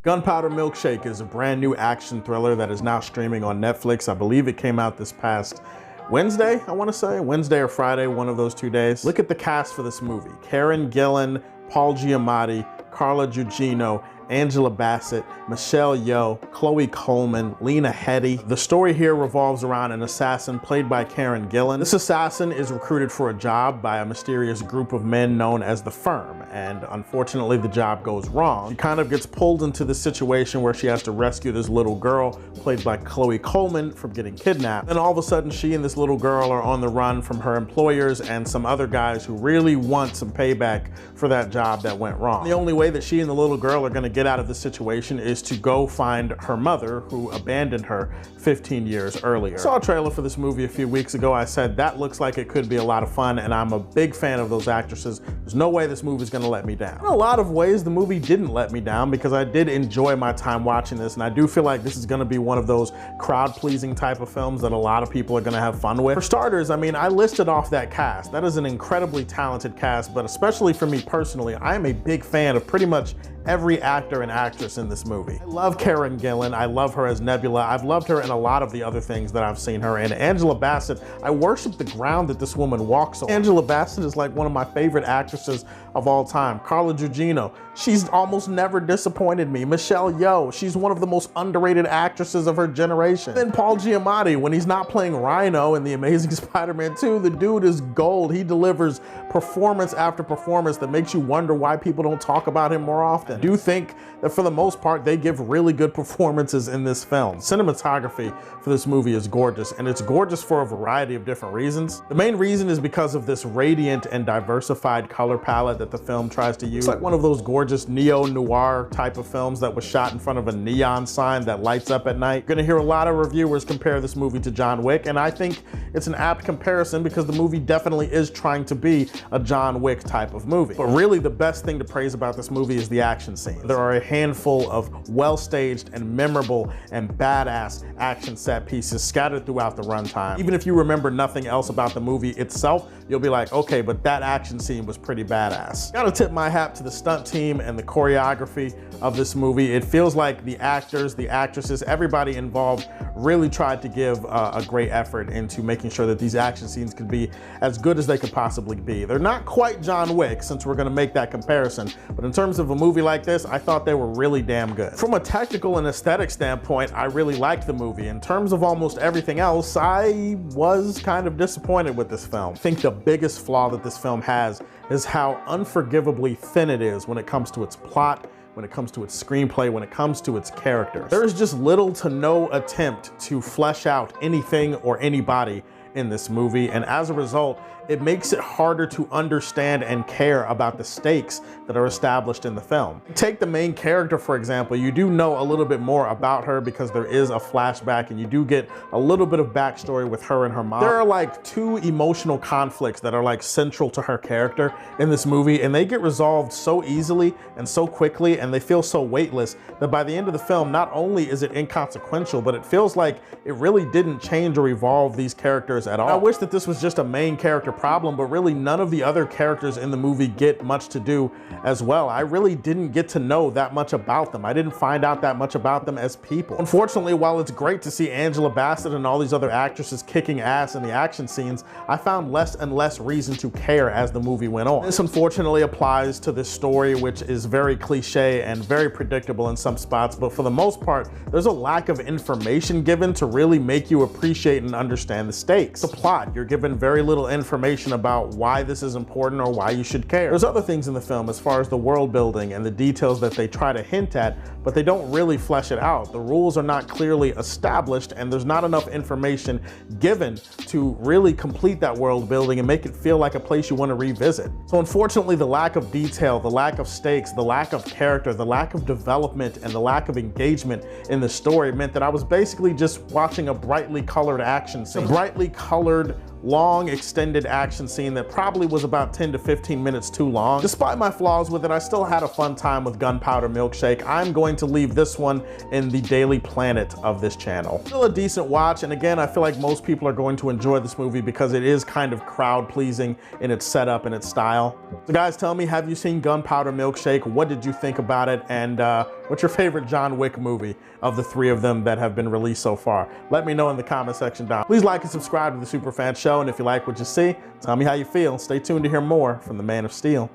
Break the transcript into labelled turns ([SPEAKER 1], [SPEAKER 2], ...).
[SPEAKER 1] Gunpowder Milkshake is a brand new action thriller that is now streaming on Netflix. I believe it came out this past Wednesday, I want to say. Wednesday or Friday, one of those 2 days. Look at the cast for this movie. Karen Gillan, Paul Giamatti, Carla Gugino, Angela Bassett, Michelle Yeoh, Chloe Coleman, Lena Headey. The story here revolves around an assassin played by Karen Gillan. This assassin is recruited for a job by a mysterious group of men known as the Firm, and unfortunately the job goes wrong. She kind of gets pulled into this situation where she has to rescue this little girl played by Chloe Coleman from getting kidnapped. Then all of a sudden she and this little girl are on the run from her employers and some other guys who really want some payback for that job that went wrong. The only way that she and the little girl are going to get out of this situation is to go find her mother, who abandoned her 15 years earlier. I saw a trailer for this movie a few weeks ago. I said that looks like it could be a lot of fun, and I'm a big fan of those actresses. There's no way this movie is going to let me down. In a lot of ways, the movie didn't let me down because I did enjoy my time watching this, and I do feel like this is going to be one of those crowd-pleasing type of films that a lot of people are going to have fun with. For starters, I mean, I listed off that cast. That is an incredibly talented cast, but especially for me personally, I am a big fan of pretty much every actor and actress in this movie. I love Karen Gillan. I love her as Nebula. I've loved her in a lot of the other things that I've seen her in. Angela Bassett, I worship the ground that this woman walks on. Angela Bassett is like one of my favorite actresses of all time. Carla Gugino, she's almost never disappointed me. Michelle Yeoh, she's one of the most underrated actresses of her generation. Then Paul Giamatti, when he's not playing Rhino in The Amazing Spider-Man 2, the dude is gold. He delivers performance after performance that makes you wonder why people don't talk about him more often. I do think that for the most part, they give really good performances in this film. Cinematography for this movie is gorgeous, and it's gorgeous for a variety of different reasons. The main reason is because of this radiant and diversified color palette that the film tries to use. It's like one of those gorgeous neo-noir type of films that was shot in front of a neon sign that lights up at night. You're gonna hear a lot of reviewers compare this movie to John Wick, and I think it's an apt comparison because the movie definitely is trying to be a John Wick type of movie. But really the best thing to praise about this movie is the action scenes. There are a handful of well-staged and memorable and badass action set pieces scattered throughout the runtime. Even if you remember nothing else about the movie itself, you'll be like, okay, but that action scene was pretty badass. Gotta tip my hat to the stunt team and the choreography of this movie. It feels like the actors, the actresses, everybody involved really tried to give a great effort into making sure that these action scenes could be as good as they could possibly be. They're not quite John Wick, since we're gonna make that comparison, but in terms of a movie like this, I thought they were really damn good. From a technical and aesthetic standpoint, I really liked the movie. In terms of almost everything else, I was kind of disappointed with this film. I think the biggest flaw that this film has is how unforgivably thin it is when it comes to its plot, when it comes to its screenplay, when it comes to its characters. There is just little to no attempt to flesh out anything or anybody in this movie, and as a result, it makes it harder to understand and care about the stakes that are established in the film. Take the main character, for example. You do know a little bit more about her because there is a flashback and you do get a little bit of backstory with her and her mom. There are like two emotional conflicts that are like central to her character in this movie, and they get resolved so easily and so quickly, and they feel so weightless that by the end of the film, not only is it inconsequential, but it feels like it really didn't change or evolve these characters at all. I wish that this was just a main character problem, but really none of the other characters in the movie get much to do as well. I really didn't get to know that much about them. I didn't find out that much about them as people. Unfortunately, while it's great to see Angela Bassett and all these other actresses kicking ass in the action scenes, I found less and less reason to care as the movie went on. This unfortunately applies to this story, which is very cliche and very predictable in some spots, but for the most part, there's a lack of information given to really make you appreciate and understand the stakes. The plot, you're given very little information about why this is important or why you should care. There's other things in the film as far as the world building and the details that they try to hint at, but they don't really flesh it out. The rules are not clearly established, and there's not enough information given to really complete that world building and make it feel like a place you want to revisit. So unfortunately, the lack of detail, the lack of stakes, the lack of character, the lack of development, and the lack of engagement in the story meant that I was basically just watching a brightly colored action scene. A brightly colored long, extended action scene that probably was about 10 to 15 minutes too long. Despite my flaws with it, I still had a fun time with Gunpowder Milkshake. I'm going to leave this one in the Daily Planet of this channel. Still a decent watch, and again, I feel like most people are going to enjoy this movie because it is kind of crowd-pleasing in its setup and its style. So guys, tell me, have you seen Gunpowder Milkshake? What did you think about it? And what's your favorite John Wick movie of the three of them that have been released so far? Let me know in the comment section down. Please like and subscribe to the Superfan Show, and if you like what you see, tell me how you feel. Stay tuned to hear more from the Man of Steel.